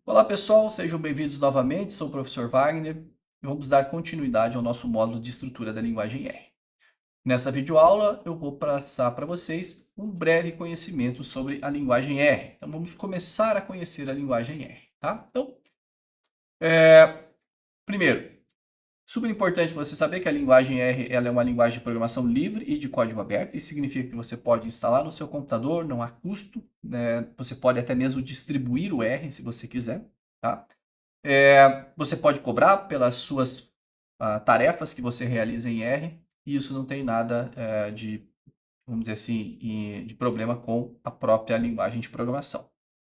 Olá pessoal, sejam bem-vindos novamente, sou o professor Wagner e vamos dar continuidade ao nosso módulo de estrutura da linguagem R. Nessa videoaula eu vou passar para vocês um breve conhecimento sobre a linguagem R. Então vamos começar a conhecer a linguagem R, tá? Então, primeiro, super importante você saber que a linguagem R ela é uma linguagem de programação livre e de código aberto. Isso significa que você pode instalar no seu computador, não há custo, né? Você pode até mesmo distribuir o R se você quiser, tá? Você pode cobrar pelas suas tarefas que você realiza em R, e isso não tem nada de, vamos dizer assim, de problema com a própria linguagem de programação.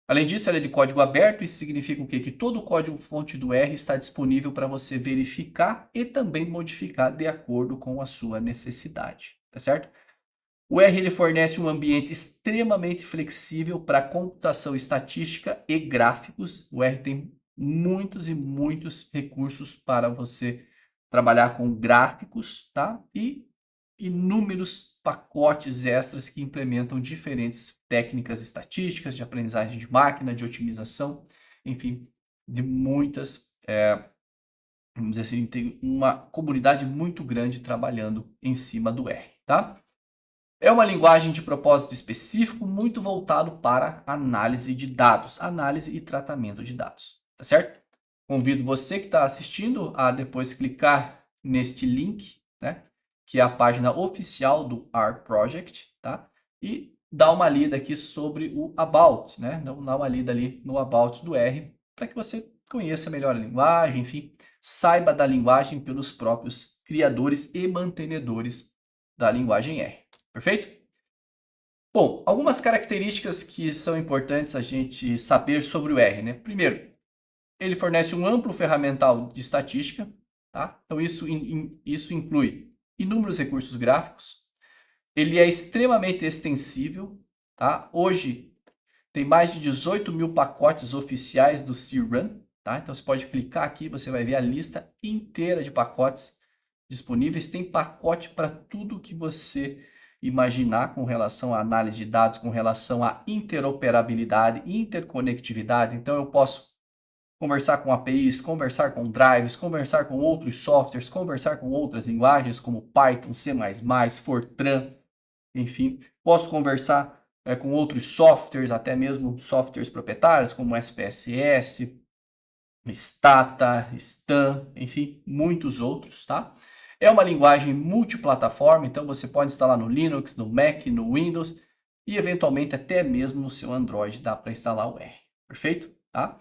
Além disso, ela é de código aberto, isso significa o quê? Que todo o código-fonte do R está disponível para você verificar e também modificar de acordo com a sua necessidade, tá certo? O R ele fornece um ambiente extremamente flexível para computação estatística e gráficos. O R tem muitos e muitos recursos para você trabalhar com gráficos, tá? E inúmeros pacotes extras que implementam diferentes técnicas estatísticas, de aprendizagem de máquina, de otimização, enfim, de muitas, vamos dizer assim, tem uma comunidade muito grande trabalhando em cima do R, tá? É uma linguagem de propósito específico, muito voltado para análise de dados, análise e tratamento de dados, tá certo? Convido você que está assistindo a depois clicar neste link, né, que é a página oficial do R Project, tá? E dar uma lida aqui sobre o About, né? Dar uma lida ali no About do R, para que você conheça melhor a linguagem, enfim, saiba da linguagem pelos próprios criadores e mantenedores da linguagem R. Perfeito? Bom, algumas características que são importantes a gente saber sobre o R, né? Primeiro, ele fornece um amplo ferramental de estatística, tá? Então isso inclui inúmeros recursos gráficos. Ele é extremamente extensível, tá? Hoje tem mais de 18 mil pacotes oficiais do CRUN, tá? Então você pode clicar aqui, você vai ver a lista inteira de pacotes disponíveis. Tem pacote para tudo que você imaginar com relação à análise de dados, com relação à interoperabilidade, interconectividade. Então eu posso conversar com APIs, conversar com drives, conversar com outros softwares, conversar com outras linguagens como Python, C++, Fortran, enfim. Posso conversar com outros softwares, até mesmo softwares proprietários como SPSS, Stata, Stan, enfim, muitos outros, tá? É uma linguagem multiplataforma, então você pode instalar no Linux, no Mac, no Windows e eventualmente até mesmo no seu Android dá para instalar o R, perfeito? Tá?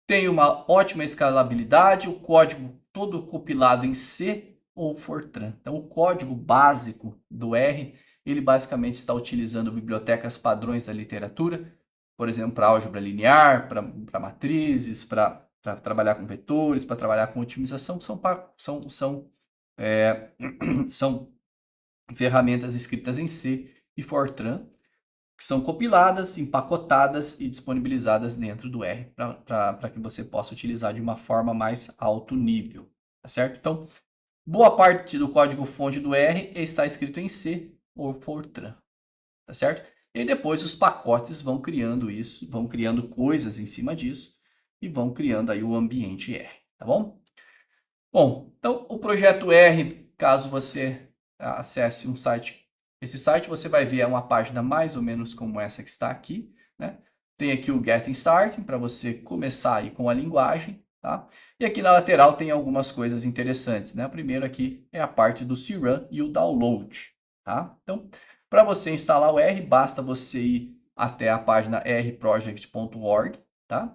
Tem uma ótima escalabilidade, o código todo compilado em C ou Fortran. Então o código básico do R, ele basicamente está utilizando bibliotecas padrões da literatura, por exemplo, para álgebra linear, para matrizes, para trabalhar com vetores, para trabalhar com otimização, é, são ferramentas escritas em C e Fortran, que são compiladas, empacotadas e disponibilizadas dentro do R, para que você possa utilizar de uma forma mais alto nível, tá certo? Então, boa parte do código-fonte do R está escrito em C ou Fortran, tá certo? E depois os pacotes vão criando isso, vão criando coisas em cima disso e vão criando aí o ambiente R, tá bom? Bom, então o projeto R, caso você acesse um site, esse site você vai ver uma página mais ou menos como essa que está aqui, né? Tem aqui o Getting Started para você começar aí com a linguagem, tá? E aqui na lateral tem algumas coisas interessantes, né? A primeira aqui é a parte do CRUN e o download, tá? Então, para você instalar o R, basta você ir até a página rproject.org, tá?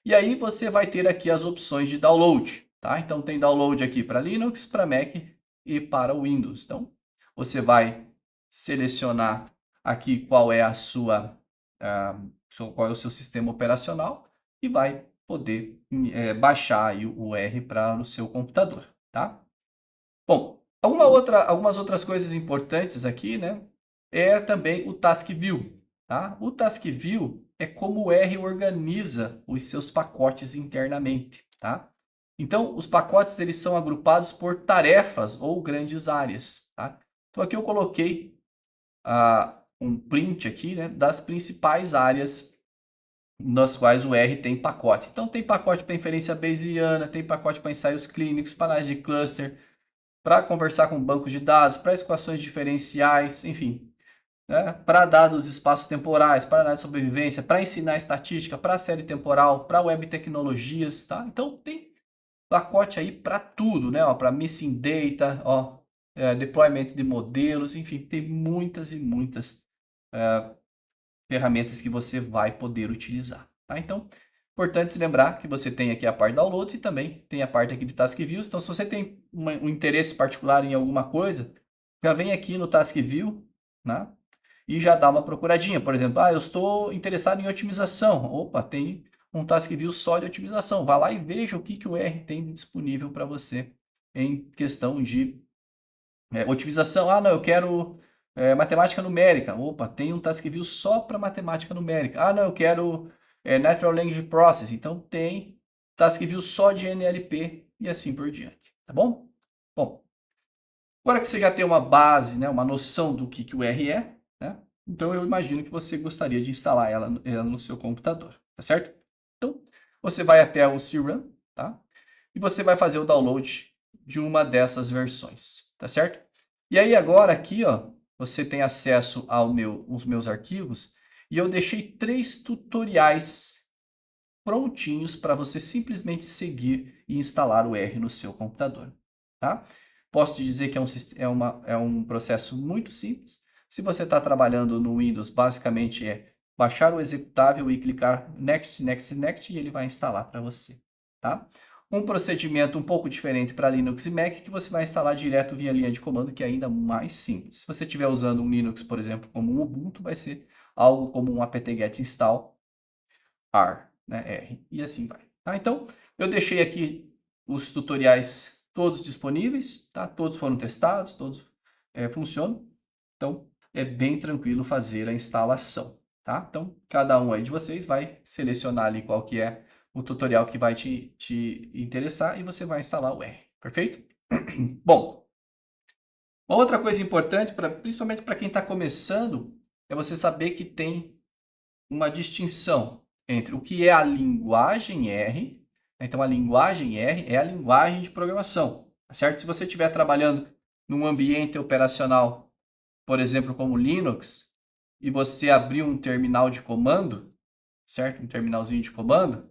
E aí você vai ter aqui as opções de download, tá? Então tem download aqui para Linux, para Mac e para Windows. Então você vai selecionar aqui qual é qual é o seu sistema operacional e vai poder baixar aí o R para o seu computador, tá? Bom, algumas outras coisas importantes aqui, né? É também o Task View, tá? O Task View é como o R organiza os seus pacotes internamente, tá? Então, os pacotes eles são agrupados por tarefas ou grandes áreas, tá? Então, aqui eu coloquei um print aqui, né, das principais áreas nas quais o R tem pacote. Então tem pacote para inferência bayesiana, tem pacote para ensaios clínicos, para análise de cluster, para conversar com bancos de dados, para equações diferenciais, enfim, né? Para dados espaço-temporais, para análise de sobrevivência, para ensinar estatística, para série temporal, para web tecnologias, tá? Então tem pacote aí para tudo, né? Para missing data, deployment de modelos, enfim, tem muitas e muitas ferramentas que você vai poder utilizar, tá? Então, importante lembrar que você tem aqui a parte de downloads e também tem a parte aqui de Task Views. Então, se você tem um interesse particular em alguma coisa, já vem aqui no Task View, né? E já dá uma procuradinha. Por exemplo, eu estou interessado em otimização. Opa, tem um Task View só de otimização. Vá lá e veja o que o R tem disponível para você em questão de otimização. Não, eu quero matemática numérica. Opa, tem um Task View só para matemática numérica. Não, eu quero Natural Language Processing. Então tem Task View só de NLP e assim por diante. Tá bom? Bom, agora que você já tem uma base, né, uma noção do que o R é, né? Então eu imagino que você gostaria de instalar ela no seu computador, tá certo? Então você vai até o CRUN, tá? E você vai fazer o download de uma dessas versões, tá certo? E aí agora aqui, você tem acesso aos meus arquivos e eu deixei 3 tutoriais prontinhos para você simplesmente seguir e instalar o R no seu computador, tá? Posso te dizer que é um processo muito simples. Se você está trabalhando no Windows, basicamente é baixar o executável e clicar Next, Next, Next e ele vai instalar para você, tá? Um procedimento um pouco diferente para Linux e Mac que você vai instalar direto via linha de comando, que é ainda mais simples. Se você estiver usando um Linux, por exemplo, como um Ubuntu, vai ser algo como um apt-get install R, né, R, e assim vai. Tá? Então, eu deixei aqui os tutoriais todos disponíveis, tá? Todos foram testados, todos funcionam. Então, é bem tranquilo fazer a instalação, tá? Então, cada um aí de vocês vai selecionar ali qual que é o tutorial que vai te interessar e você vai instalar o R, perfeito? Bom, uma outra coisa importante, principalmente para quem está começando, é você saber que tem uma distinção entre o que é a linguagem R. Então, a linguagem R é a linguagem de programação, tá certo? Se você estiver trabalhando num ambiente operacional, por exemplo, como Linux, e você abrir um terminal de comando, certo? Um terminalzinho de comando,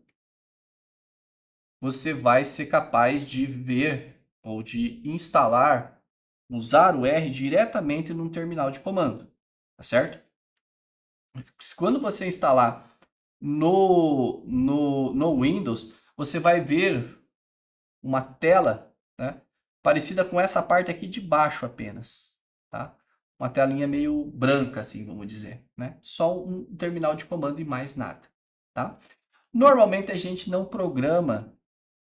você vai ser capaz de ver ou de instalar, usar o R diretamente num terminal de comando, tá certo? Quando você instalar no Windows, você vai ver uma tela, né, parecida com essa parte aqui de baixo apenas, tá? Uma telinha meio branca, assim, vamos dizer, né? Só um terminal de comando e mais nada, tá? Normalmente a gente não programa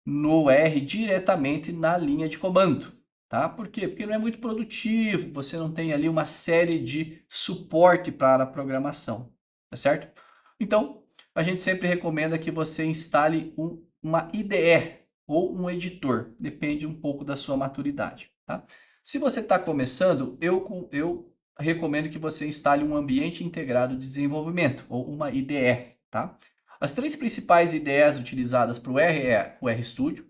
no R diretamente na linha de comando, tá? Por quê? Porque não é muito produtivo, você não tem ali uma série de suporte para a programação, tá certo? Então, a gente sempre recomenda que você instale uma IDE ou um editor, depende um pouco da sua maturidade, tá? Se você está começando, eu recomendo que você instale um ambiente integrado de desenvolvimento, ou uma IDE, tá? As 3 principais ideias utilizadas para o R é o RStudio,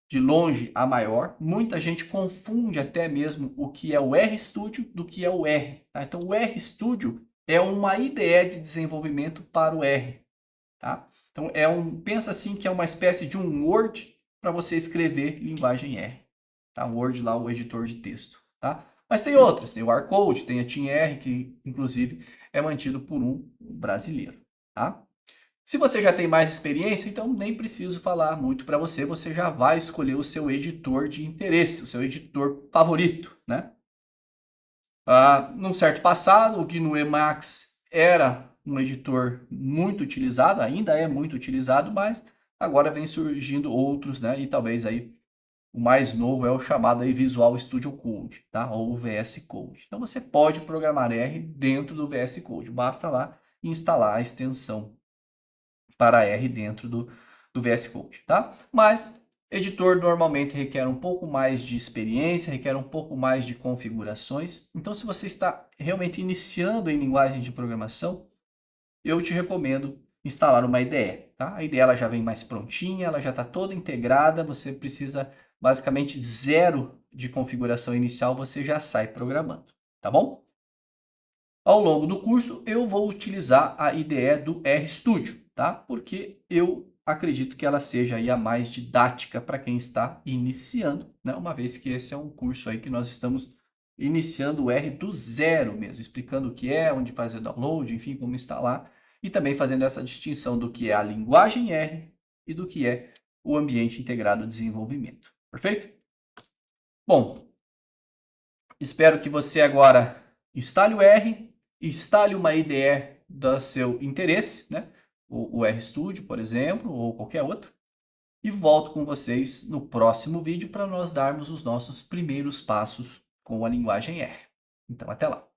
de longe a maior. Muita gente confunde até mesmo o que é o RStudio do que é o R. Tá? Então, o RStudio é uma IDE de desenvolvimento para o R. Tá? Então, pensa assim que é uma espécie de um Word para você escrever linguagem R. Tá? Word lá, o editor de texto. Tá? Mas tem outras, tem o R-Code, tem a TeamR, que inclusive é mantido por um brasileiro. Tá? Se você já tem mais experiência, então nem preciso falar muito para você, você já vai escolher o seu editor de interesse, o seu editor favorito, né? Num certo passado, o GNU Emacs era um editor muito utilizado, ainda é muito utilizado, mas agora vem surgindo outros, né? E talvez aí o mais novo é o chamado aí Visual Studio Code, tá? Ou o VS Code. Então você pode programar R dentro do VS Code, basta lá instalar a extensão para R dentro do VS Code, tá? Mas editor normalmente requer um pouco mais de experiência, requer um pouco mais de configurações. Então, se você está realmente iniciando em linguagem de programação, eu te recomendo instalar uma IDE, tá? A IDE ela já vem mais prontinha, ela já está toda integrada, você precisa basicamente zero de configuração inicial, você já sai programando, tá bom? Ao longo do curso, eu vou utilizar a IDE do RStudio, tá? Porque eu acredito que ela seja aí a mais didática para quem está iniciando, né? Uma vez que esse é um curso aí que nós estamos iniciando o R do zero mesmo, explicando o que é, onde fazer download, enfim, como instalar, e também fazendo essa distinção do que é a linguagem R e do que é o ambiente integrado de desenvolvimento. Perfeito? Bom, espero que você agora instale o R, instale uma IDE do seu interesse, né? O RStudio, por exemplo, ou qualquer outro. E volto com vocês no próximo vídeo para nós darmos os nossos primeiros passos com a linguagem R. Então, até lá!